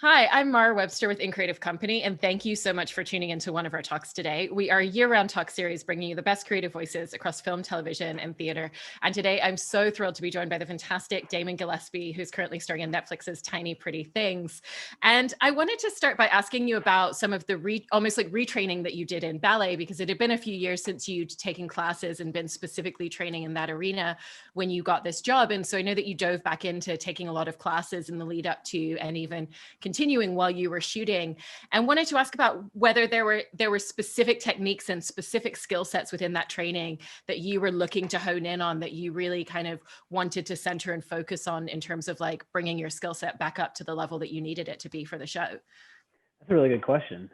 Hi, I'm Mara Webster with In Creative Company, and thank you so much for tuning into one of our talks today. We are a year-round talk series bringing you the best creative voices across film, television, and theater. And today, I'm so thrilled to be joined by the fantastic Damon Gillespie, who's currently starring in Netflix's Tiny Pretty Things. And I wanted to start by asking you about some of the almost like retraining that you did in ballet, because it had been a few years since you'd taken classes and been specifically training in that arena when you got this job. And so I know that you dove back into taking a lot of classes in the lead up to and even continuing while you were shooting, and wanted to ask about whether there were specific techniques and specific skill sets within that training that you were looking to hone in on, that you really kind of wanted to center and focus on in terms of like bringing your skill set back up to the level that you needed it to be for the show. That's a really good question.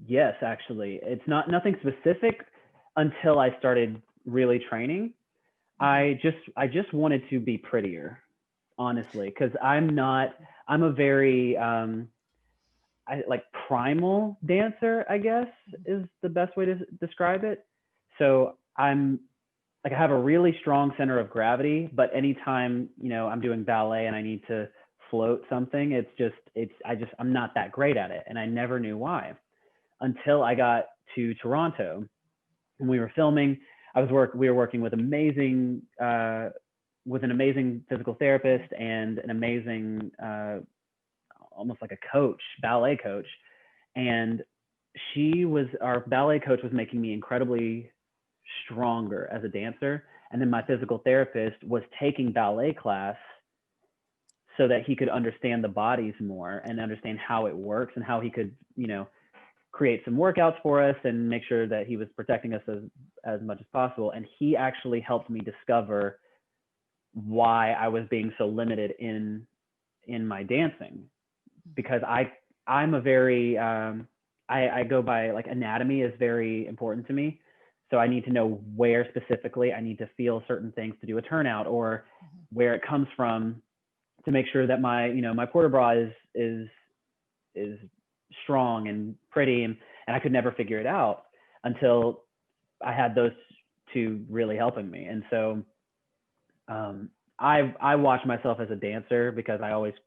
Yes, actually, it's not nothing specific until I started really training. I just wanted to be prettier, honestly, because I'm a very like primal dancer, I guess is the best way to describe it. So I'm like I have a really strong center of gravity, but anytime, I'm doing ballet and I need to float something, I'm not that great at it. And I never knew why until I got to Toronto and we were filming. We were working with an amazing physical therapist and an amazing almost like a coach, ballet coach. And our ballet coach was making me incredibly stronger as a dancer. And then my physical therapist was taking ballet class so that he could understand the bodies more and understand how it works and how he could, create some workouts for us and make sure that he was protecting us as much as possible. And he actually helped me discover why I was being so limited in my dancing, because I'm a very I go by like anatomy is very important to me. So I need to know where specifically I need to feel certain things to do a turnout, or where it comes from, to make sure that my port de bras is strong and pretty, and I could never figure it out until I had those two really helping me. And so I watch myself as a dancer because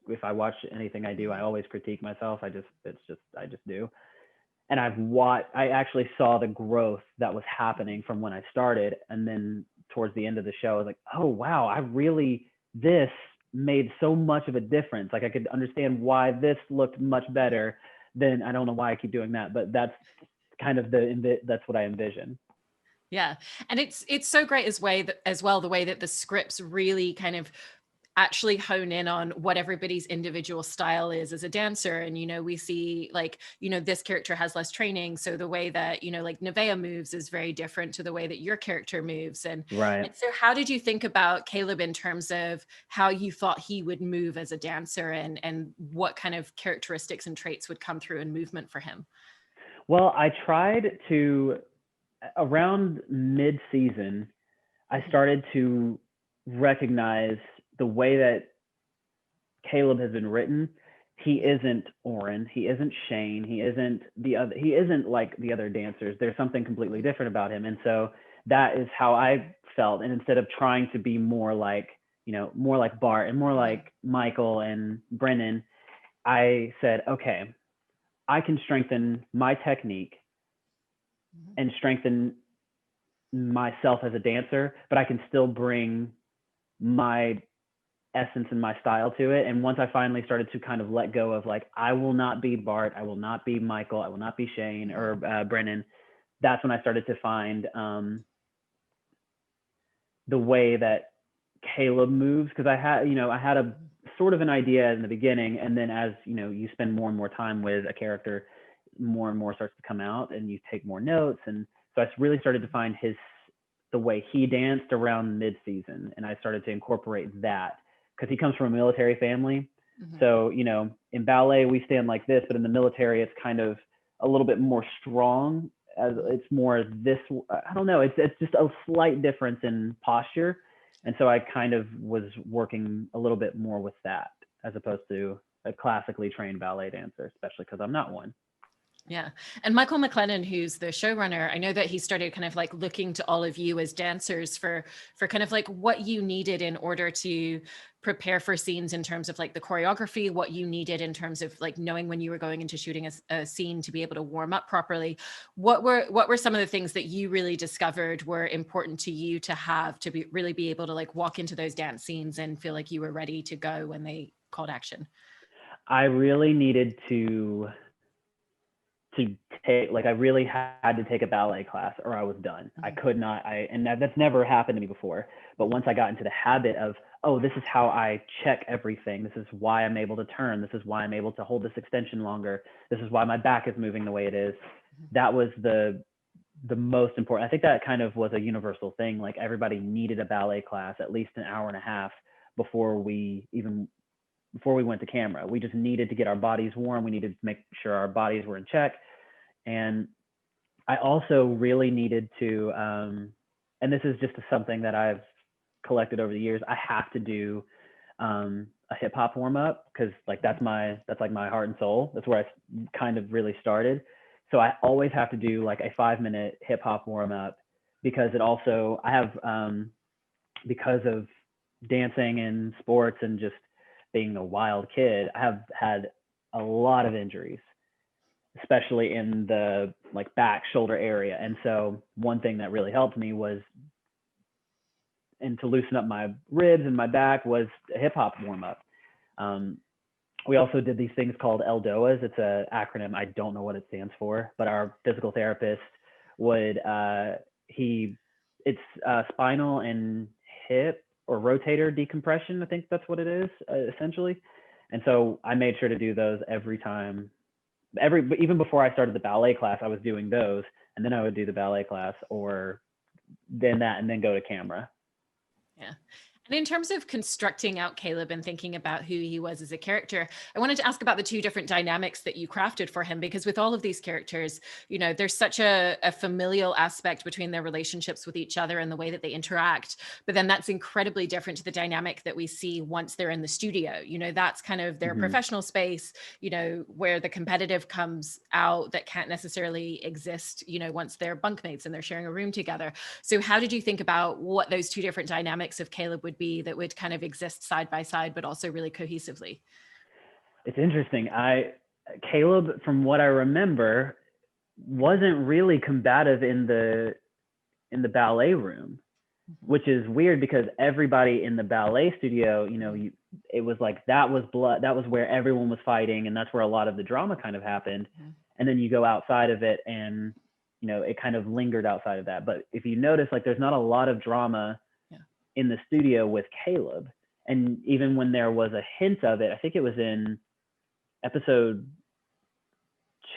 if I watch anything I do, I always critique myself. I just do. And I actually saw the growth that was happening from when I started. And then towards the end of the show, I was like, oh, wow, this made so much of a difference. Like I could understand why this looked much better than, I don't know why I keep doing that, but that's kind of that's what I envision. Yeah. And it's so great as well the way that the scripts really kind of actually hone in on what everybody's individual style is as a dancer. And we see like this character has less training, so the way that like Nevaeh moves is very different to the way that your character moves. and Right. and so how did you think about Caleb in terms of how you thought he would move as a dancer, and what kind of characteristics and traits would come through in movement for him? Well, I tried to, around mid-season, I started to recognize the way that Caleb has been written. He isn't Oren. He isn't Shane. He isn't He isn't like the other dancers. There's something completely different about him, and so that is how I felt. And instead of trying to be more like more like Bart and more like Michael and Brennan, I said, okay, I can strengthen my technique and strengthen myself as a dancer, but I can still bring my essence and my style to it. And once I finally started to kind of let go of like, I will not be Bart, I will not be Michael, I will not be Shane or Brennan, that's when I started to find the way that Caleb moves. Because I had a sort of an idea in the beginning, and then as you spend more and more time with a character, more and more starts to come out, and you take more notes. And so I really started to find the way he danced around mid-season, and I started to incorporate that because he comes from a military family. So in ballet we stand like this, but in the military it's kind of a little bit more strong. As it's more this, I don't know. It's just a slight difference in posture, and so I kind of was working a little bit more with that as opposed to a classically trained ballet dancer, especially because I'm not one. Yeah. And Michael McLennan, who's the showrunner, I know that he started kind of like looking to all of you as dancers for kind of like what you needed in order to prepare for scenes in terms of like the choreography, what you needed in terms of like knowing when you were going into shooting a scene to be able to warm up properly. What were some of the things that you really discovered were important to you to have to be really be able to like walk into those dance scenes and feel like you were ready to go when they called action? I really needed to take, like, I really had to take a ballet class or I was done. I could not, and that's never happened to me before. But once I got into the habit of, oh, this is how I check everything. This is why I'm able to turn. This is why I'm able to hold this extension longer. This is why my back is moving the way it is. That was the most important. I think that kind of was a universal thing. Like everybody needed a ballet class, at least an hour and a half before we went to camera. We just needed to get our bodies warm. We needed to make sure our bodies were in check. And I also really needed to, and this is just something that I've collected over the years, I have to do a hip hop warm up, because like that's like my heart and soul. That's where I kind of really started. So I always have to do like a 5-minute hip hop warm up, because it also, I have, because of dancing and sports and just being a wild kid, I have had a lot of injuries, especially in the like back shoulder area. And so one thing that really helped me was, and to loosen up my ribs and my back, was a hip hop warm up. We also did these things called LDOAs. It's an acronym. I don't know what it stands for, but our physical therapist would, it's spinal and hip or rotator decompression. I think that's what it is, essentially. And so I made sure to do those every time. Even before I started the ballet class, I was doing those, and then I would do the ballet class, or then that, and then go to camera. Yeah. And in terms of constructing out Caleb and thinking about who he was as a character, I wanted to ask about the two different dynamics that you crafted for him, because with all of these characters, you know, there's such a familial aspect between their relationships with each other and the way that they interact. But then that's incredibly different to the dynamic that we see once they're in the studio. You know, that's kind of their professional space, you know, where the competitive comes out that can't necessarily exist, you know, once they're bunkmates and they're sharing a room together. So how did you think about what those two different dynamics of Caleb would be that would kind of exist side by side, but also really cohesively? It's interesting. Caleb, from what I remember, wasn't really combative in the ballet room, which is weird, because everybody in the ballet studio, you know, it was like that was blood. That was where everyone was fighting, and that's where a lot of the drama kind of happened. And then you go outside of it, and you know, it kind of lingered outside of that. But if you notice, like, there's not a lot of drama in the studio with Caleb. And even when there was a hint of it, I think it was in episode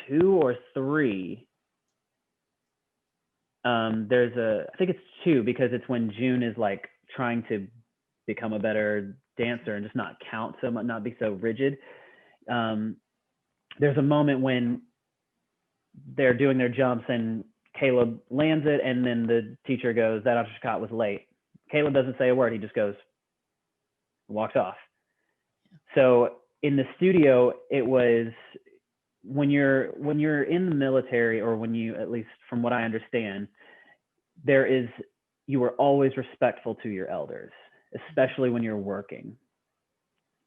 2 or 3. I think it's 2, because it's when June is like trying to become a better dancer and just not count so much, not be so rigid. There's a moment when they're doing their jumps and Caleb lands it, and then the teacher goes, "That uppercut was late." Caleb doesn't say a word. He just goes, walks off. So in the studio, it was, when you're in the military, or when you, at least from what I understand, you are always respectful to your elders, especially when you're working.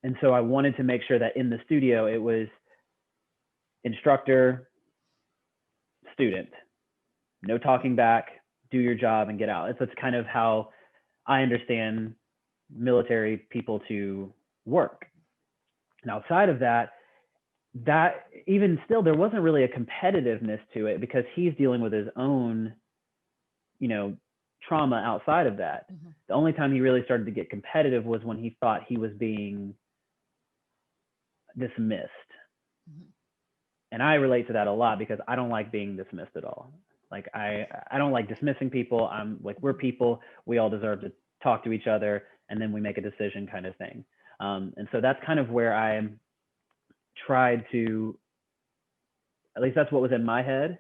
And so I wanted to make sure that in the studio, it was instructor, student, no talking back, do your job and get out. It's kind of how I understand military people to work. And outside of that even still, there wasn't really a competitiveness to it, because he's dealing with his own, you know, trauma outside of that. The only time he really started to get competitive was when he thought he was being dismissed. And I relate to that a lot, because I don't like being dismissed at all. Like I don't like dismissing people. I'm like, we're people, we all deserve to talk to each other, and then we make a decision, kind of thing. And so that's kind of where I tried to, at least that's what was in my head.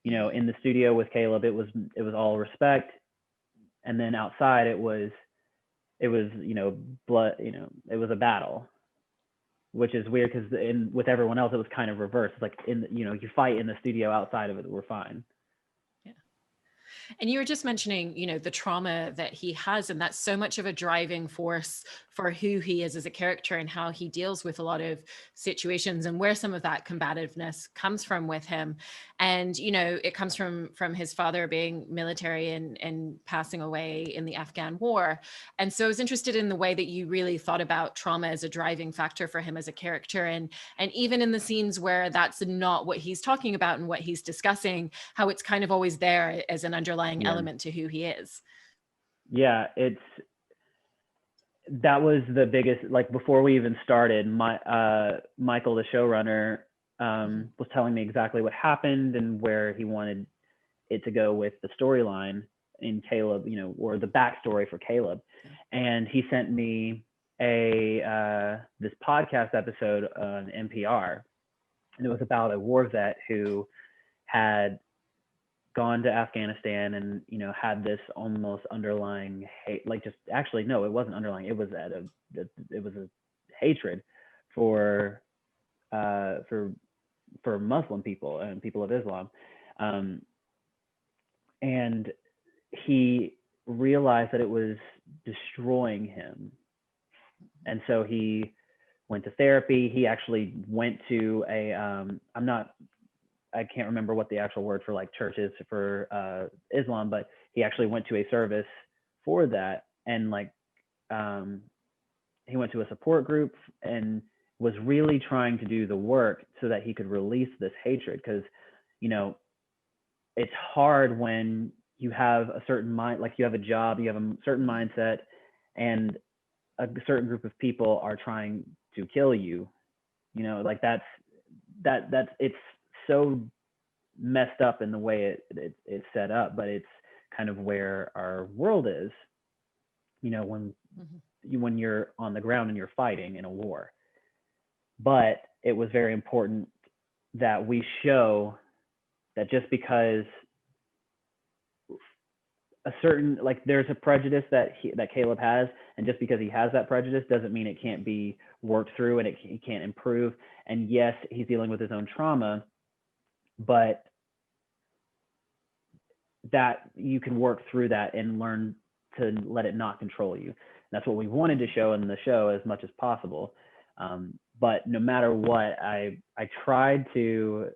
You know, in the studio with Caleb, it was all respect. And then outside, it was, you know, blood, you know, it was a battle. which is weird because with everyone else, it was kind of reversed. It's like you fight in the studio, outside of it, we're fine. And you were just mentioning, the trauma that he has, and that's so much of a driving force for who he is as a character and how he deals with a lot of situations, and where some of that combativeness comes from with him. And, it comes from his father being military and passing away in the Afghan war. And so I was interested in the way that you really thought about trauma as a driving factor for him as a character. And even in the scenes where that's not what he's talking about and what he's discussing, how it's kind of always there as an underlying element to who he is. Yeah, that was the biggest, like before we even started, Michael, the showrunner, was telling me exactly what happened and where he wanted it to go with the storyline in Caleb, or the backstory for Caleb. And he sent me this podcast episode on NPR, and it was about a war vet who had gone to Afghanistan and had this almost underlying hate, like just actually no, it wasn't underlying. It was it was a hatred for Muslim people and people of Islam, and he realized that it was destroying him, and so he went to therapy. He actually went to I can't remember what the actual word for like church is for Islam, but he actually went to a service for that, and he went to a support group and was really trying to do the work so that he could release this hatred. Because it's hard when you have a certain mind, like you have a job, you have a certain mindset, and a certain group of people are trying to kill you. Like that's it's so messed up in the way it's set up, but it's kind of where our world is, when you're on the ground and you're fighting in a war. But it was very important that we show that just because there's a prejudice that Caleb has, and just because he has that prejudice doesn't mean it can't be worked through and he can't improve. And yes, he's dealing with his own trauma, but that you can work through that and learn to let it not control you. And that's what we wanted to show in the show as much as possible. But no matter what, I tried to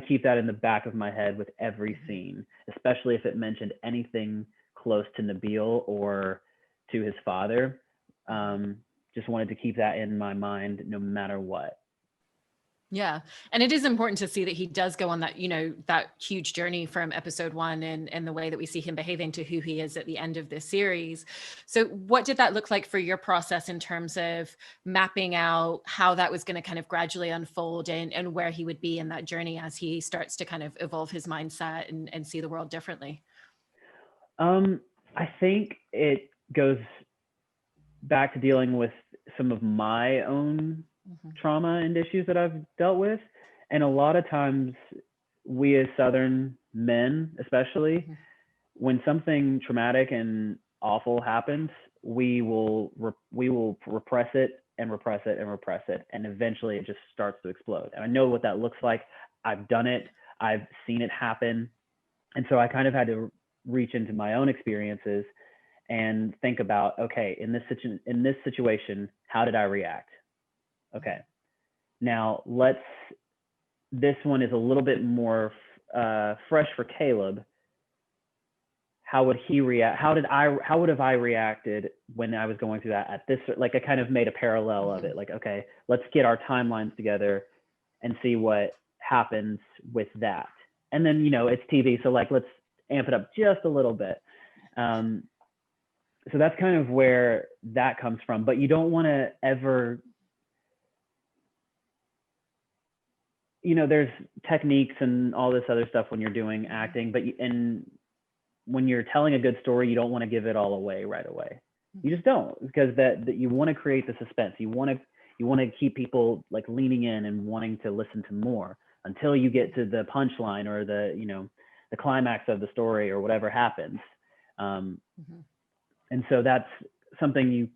keep that in the back of my head with every scene, especially if it mentioned anything close to Nabil or to his father. Just wanted to keep that in my mind no matter what. Yeah. And it is important to see that he does go on that, that huge journey from episode 1 and the way that we see him behaving to who he is at the end of this series. So what did that look like for your process in terms of mapping out how that was going to kind of gradually unfold and where he would be in that journey as he starts to kind of evolve his mindset and see the world differently? I think it goes back to dealing with some of my own trauma and issues that I've dealt with. And a lot of times we as Southern men, especially, when something traumatic and awful happens, we will repress it and repress it and repress it. And eventually it just starts to explode. And I know what that looks like. I've done it. I've seen it happen. And so I kind of had to reach into my own experiences and think about, okay, in this situation, how did I react? Okay, now this one is a little bit more fresh for Caleb. How would he react? How would have I reacted when I was going through that at this, like I kind of made a parallel of it. Like, okay, let's get our timelines together and see what happens with that. And then, it's TV. So like, let's amp it up just a little bit. So that's kind of where that comes from, but you don't want to ever, there's techniques and all this other stuff when you're doing acting, but when you're telling a good story, you don't want to give it all away right away. You just don't, because that you want to create the suspense. You want to keep people like leaning in and wanting to listen to more until you get to the punchline or the climax of the story or whatever happens. And so that's something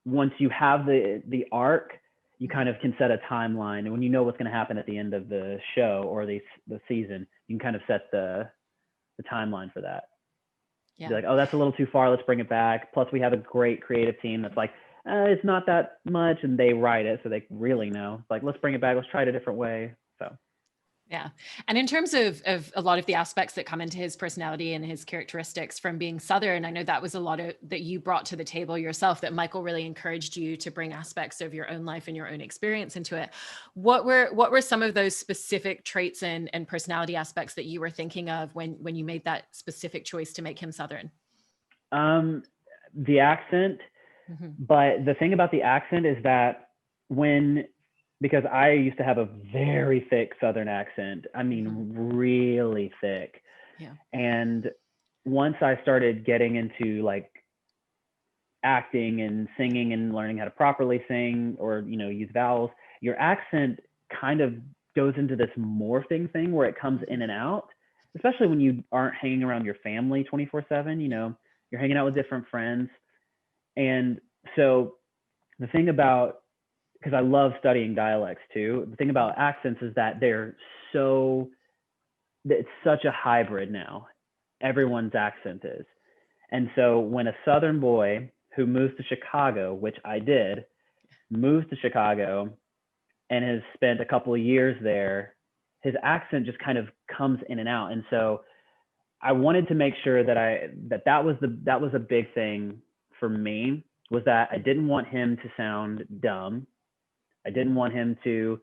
once you have the arc, you kind of can set a timeline, and when you know what's going to happen at the end of the show or the season, you can kind of set the timeline for that. Yeah. Be like, oh, that's a little too far. Let's bring it back. Plus, we have a great creative team that's like, it's not that much, and they write it, so they really know. Like, let's bring it back. Let's try it a different way. So. Yeah. And in terms of a lot of the aspects that come into his personality and his characteristics from being Southern, I know that was a lot of that you brought to the table yourself, that Michael really encouraged you to bring aspects of your own life and your own experience into it. What were some of those specific traits and personality aspects that you were thinking of when you made that specific choice to make him Southern? The accent, but the thing about the accent is that because I used to have a very thick Southern accent. I mean, really thick. Yeah. And once I started getting into like acting and singing and learning how to properly sing or, use vowels, your accent kind of goes into this morphing thing where it comes in and out, especially when you aren't hanging around your family 24/7, you're hanging out with different friends. And so the thing about, because I love studying dialects too, the thing about accents is that it's such a hybrid now. Everyone's accent is. And so when a Southern boy who moves to Chicago, which I did, moves to Chicago and has spent a couple of years there, his accent just kind of comes in and out. And so I wanted to make sure that was a big thing for me, was that I didn't want him to sound dumb. I didn't want him to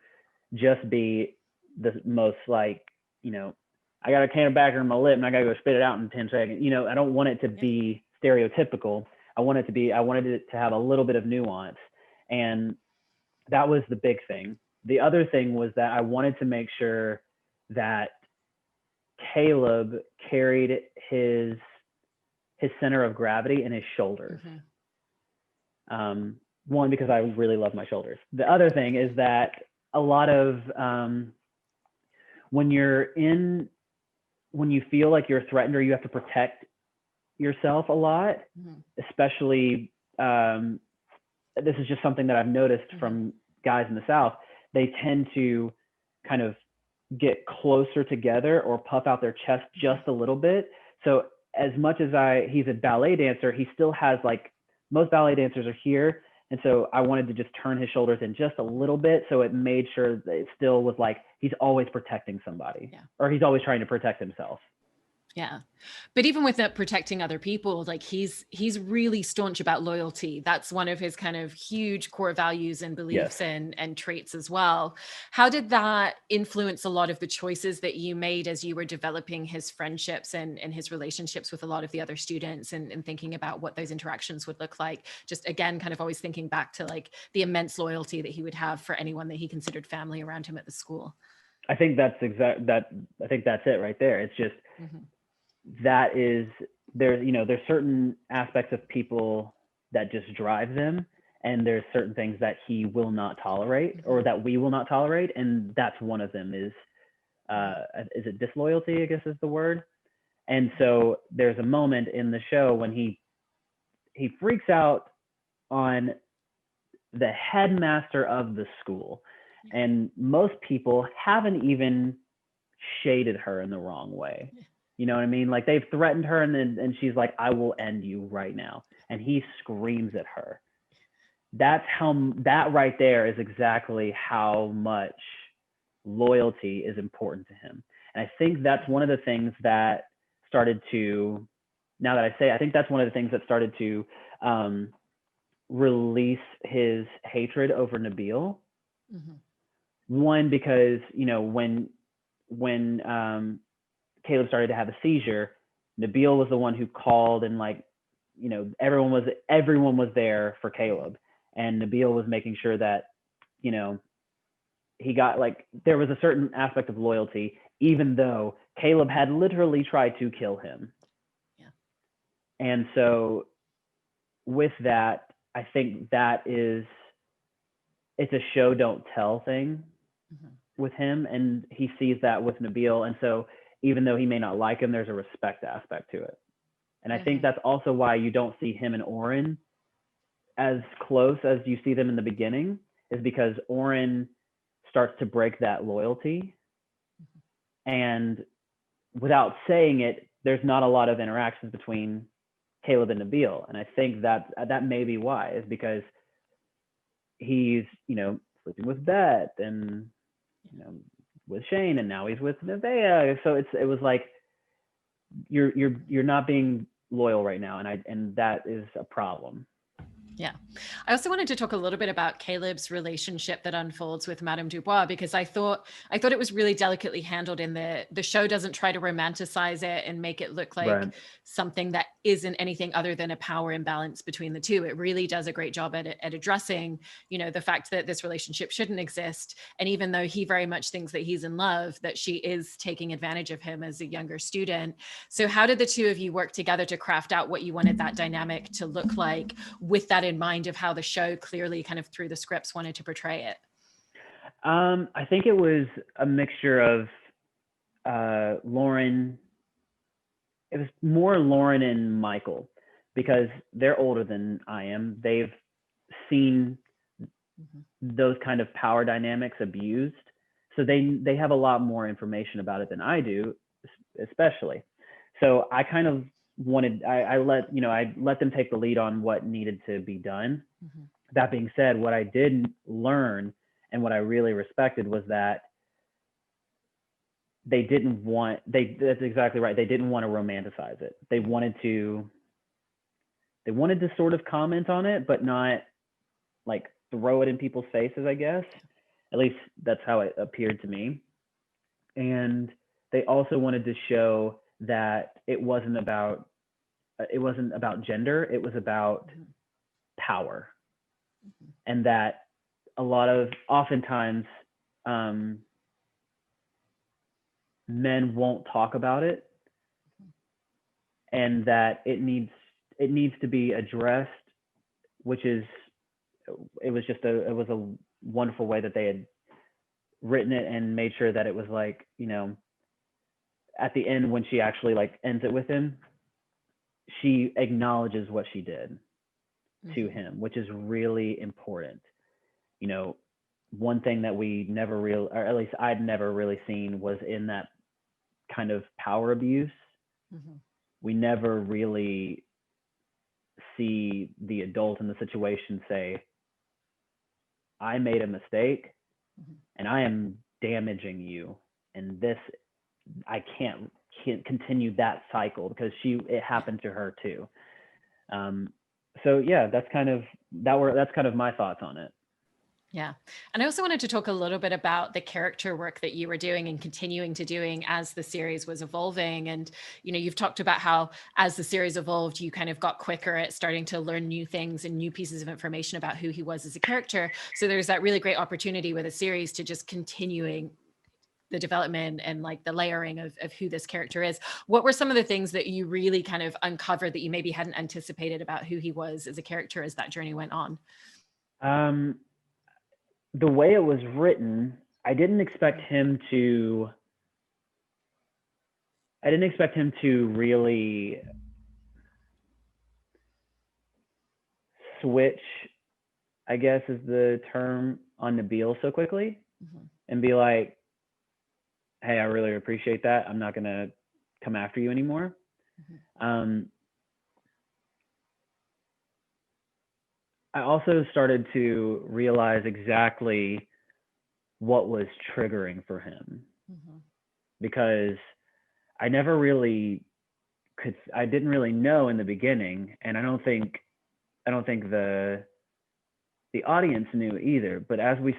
just be the most like, I got a can of backer in my lip and I got to go spit it out in 10 seconds. I don't want it to be stereotypical. I wanted it to have a little bit of nuance. And that was the big thing. The other thing was that I wanted to make sure that Caleb carried his center of gravity in his shoulders. One, because I really love my shoulders. The other thing is that a lot of when you feel like you're threatened or you have to protect yourself a lot, especially this is just something that I've noticed from guys in the South, they tend to kind of get closer together or puff out their chest just a little bit. So as much as he's a ballet dancer, he still has, like, most ballet dancers are here. And so I wanted to just turn his shoulders in just a little bit. So it made sure that it still was like, he's always protecting somebody, or he's always trying to protect himself. Yeah. But even with that protecting other people, like he's really staunch about loyalty. That's one of his kind of huge core values and beliefs and traits as well. How did that influence a lot of the choices that you made as you were developing his friendships and his relationships with a lot of the other students and thinking about what those interactions would look like? Just again, kind of always thinking back to like the immense loyalty that he would have for anyone that he considered family around him at the school. I think that's it right there. It's just, there's certain aspects of people that just drive them, and there's certain things that he will not tolerate or that we will not tolerate, and that's one of them is it disloyalty, I guess is the word. And so there's a moment in the show when he freaks out on the headmaster of the school, and most people haven't even shaded her in the wrong way. You know what I mean? Like, they've threatened her, and she's like, I will end you right now. And he screams at her. That right there is exactly how much loyalty is important to him. And I think that's one of the things that started to, now that I say, I think that's one of the things that started to release his hatred over Nabil. One, because, when Caleb started to have a seizure, Nabil was the one who called, and everyone was there for Caleb, and Nabil was making sure that, he got, there was a certain aspect of loyalty, even though Caleb had literally tried to kill him. And so with that, I think it's a show don't tell thing with him, and he sees that with Nabil. And so even though he may not like him, there's a respect aspect to it. And I think that's also why you don't see him and Oren as close as you see them in the beginning, is because Oren starts to break that loyalty, and without saying it, there's not a lot of interactions between Caleb and Nabil. And I think that may be why, is because he's, sleeping with Beth and, with Shane, and now he's with Nevaeh. So it was like, you're not being loyal right now. And that is a problem. Yeah. I also wanted to talk a little bit about Caleb's relationship that unfolds with Madame Dubois, because I thought it was really delicately handled in the show doesn't try to romanticize it and make it look like Right. something that isn't anything other than a power imbalance between the two. It really does a great job at addressing, the fact that this relationship shouldn't exist. And even though he very much thinks that he's in love, that she is taking advantage of him as a younger student. So how did the two of you work together to craft out what you wanted that dynamic to look like, with that in mind of how the show clearly kind of through the scripts wanted to portray it? I think it was a mixture of Lauren. It was more Lauren and Michael, because they're older than I am. They've seen those kind of power dynamics abused, so they have a lot more information about it than I do, especially. So I kind of I let them take the lead on what needed to be done. That being said, what I did learn and what I really respected was that that's exactly right. They didn't want to romanticize it. They wanted to sort of comment on it, but not like throw it in people's faces, I guess. At least that's how it appeared to me. And they also wanted to show that it wasn't about gender, it was about power. And that oftentimes men won't talk about it, and that it needs to be addressed, it was a wonderful way that they had written it and made sure that it was like, at the end, when she actually like ends it with him, she acknowledges what she did to him, which is really important. One thing that we never or at least I'd never really seen, was in that kind of power abuse. We never really see the adult in the situation say, I made a mistake and I am damaging you, and this, I can't continue that cycle, because it happened to her too. So yeah, that's kind of my thoughts on it. Yeah. And I also wanted to talk a little bit about the character work that you were doing and continuing to doing as the series was evolving. And, you've talked about how as the series evolved, you kind of got quicker at starting to learn new things and new pieces of information about who he was as a character. So there's that really great opportunity with a series to just continuing the development and like the layering of who this character is. What were some of the things that you really kind of uncovered that you maybe hadn't anticipated about who he was as a character as that journey went on? The way it was written, I didn't expect him to really switch, I guess is the term, on Nabil so quickly, and be like, hey, I really appreciate that. I'm not going to come after you anymore. I also started to realize exactly what was triggering for him, because I didn't really know in the beginning, and I don't think the audience knew either. But as we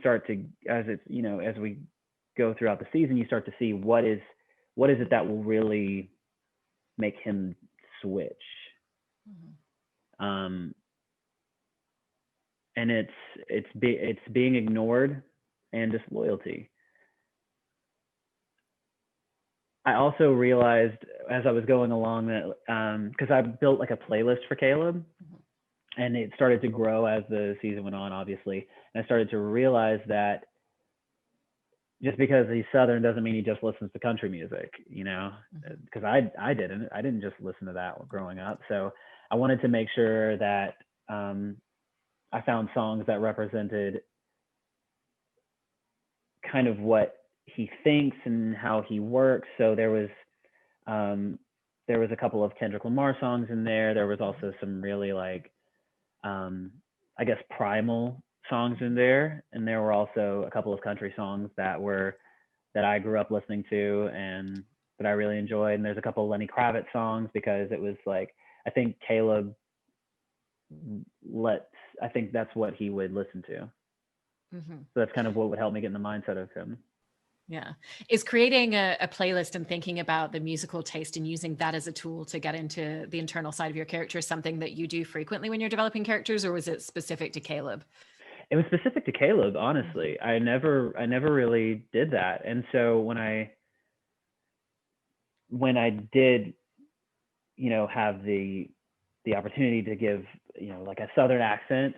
go throughout the season, you start to see what is it that will really make him switch. And it's being ignored and disloyalty. I also realized as I was going along that, because I built like a playlist for Caleb, and it started to grow as the season went on, obviously. And I started to realize that just because he's Southern doesn't mean he just listens to country music, because I didn't just listen to that growing up. So I wanted to make sure that I found songs that represented kind of what he thinks and how he works. So there was a couple of Kendrick Lamar songs in there. There was also some really like, I guess, primal songs in there, and there were also a couple of country songs that I grew up listening to and that I really enjoyed. And there's a couple of Lenny Kravitz songs because it was like, I think Caleb I think that's what he would listen to. Mm-hmm. So that's kind of what would help me get in the mindset of him. Yeah. Is creating a playlist and thinking about the musical taste and using that as a tool to get into the internal side of your character something that you do frequently when you're developing characters, or was it specific to Caleb? It was specific to Caleb, honestly. I never really did that. And so when I did, have the opportunity to give, like a Southern accent,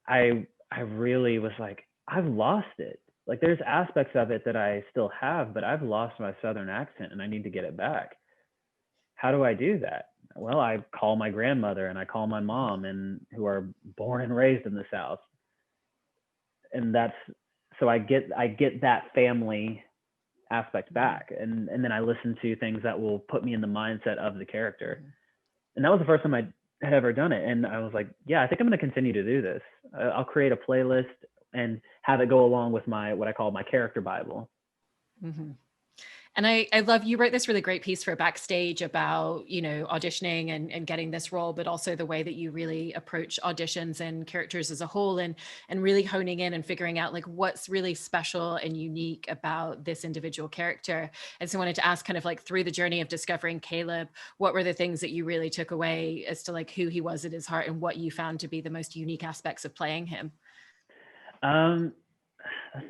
I really was like, I've lost it. Like there's aspects of it that I still have, but I've lost my Southern accent and I need to get it back. How do I do that? Well, I call my grandmother and I call my mom, and who are born and raised in the South. And so I get that family aspect back. And then I listen to things that will put me in the mindset of the character. And that was the first time I had ever done it. And I was like, yeah, I think I'm going to continue to do this. I'll create a playlist and have it go along with what I call my character Bible. Mm-hmm. And I love, you wrote this really great piece for Backstage about, auditioning and getting this role, but also the way that you really approach auditions and characters as a whole, and really honing in and figuring out like what's really special and unique about this individual character. And so I wanted to ask, kind of like through the journey of discovering Caleb, what were the things that you really took away as to like who he was at his heart and what you found to be the most unique aspects of playing him?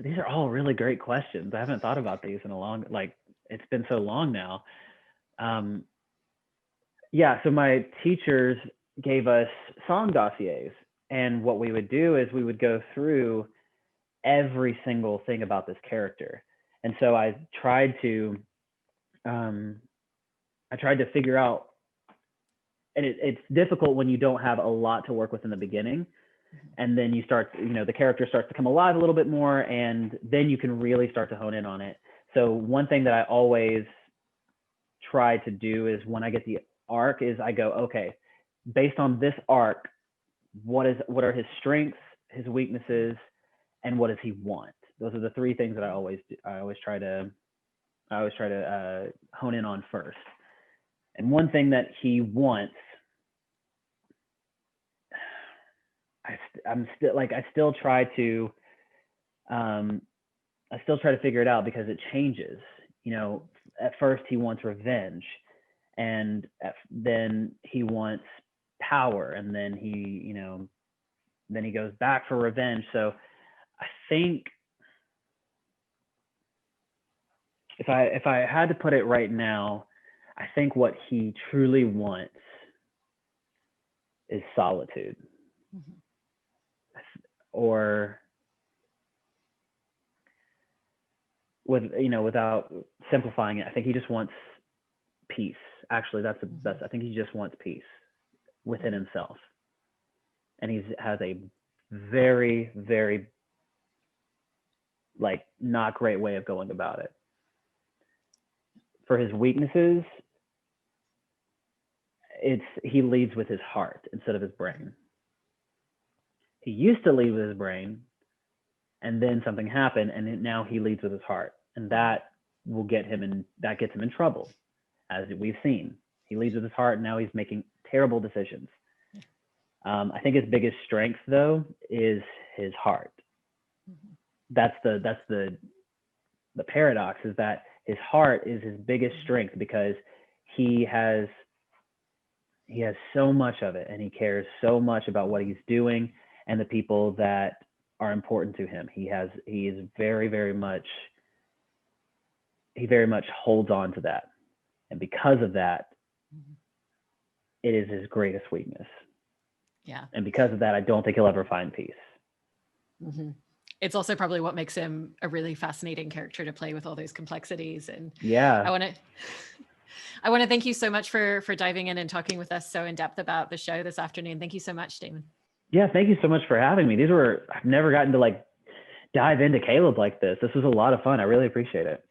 These are all really great questions. I haven't thought about these in a long, it's been so long now. So my teachers gave us song dossiers, and what we would do is we would go through every single thing about this character. And so I tried to figure out, and it's difficult when you don't have a lot to work with in the beginning. And then you start, the character starts to come alive a little bit more, and then you can really start to hone in on it. So one thing that I always try to do is when I get the arc is I go, okay, based on this arc, what are his strengths, his weaknesses, and what does he want? Those are the three things that I always try to hone in on first. And one thing that he wants, I still try to figure it out because it changes. At first he wants revenge, and then he wants power, and then he goes back for revenge. So I think if I had to put it right now, I think what he truly wants is solitude. Mm-hmm. Or without simplifying it, I think he just wants peace. Actually, that's the best. I think he just wants peace within himself. And he has a very, very not great way of going about it. For his weaknesses, he leads with his heart instead of his brain. He used to lead with his brain, and then something happened, and now he leads with his heart, and that gets him in trouble, as we've seen. He leads with his heart, and now he's making terrible decisions. I think his biggest strength, though, is his heart. Mm-hmm. That's the paradox, is that his heart is his biggest strength because he has so much of it, and he cares so much about what he's doing and the people that are important to him. He very much holds on to that. And because of that, it is his greatest weakness. Yeah. And because of that, I don't think he'll ever find peace. Mm-hmm. It's also probably what makes him a really fascinating character to play, with all those complexities. And yeah, I want to thank you so much for diving in and talking with us so in depth about the show this afternoon. Thank you so much, Damon. Yeah, thank you so much for having me. I've never gotten to dive into Caleb like this. This was a lot of fun. I really appreciate it.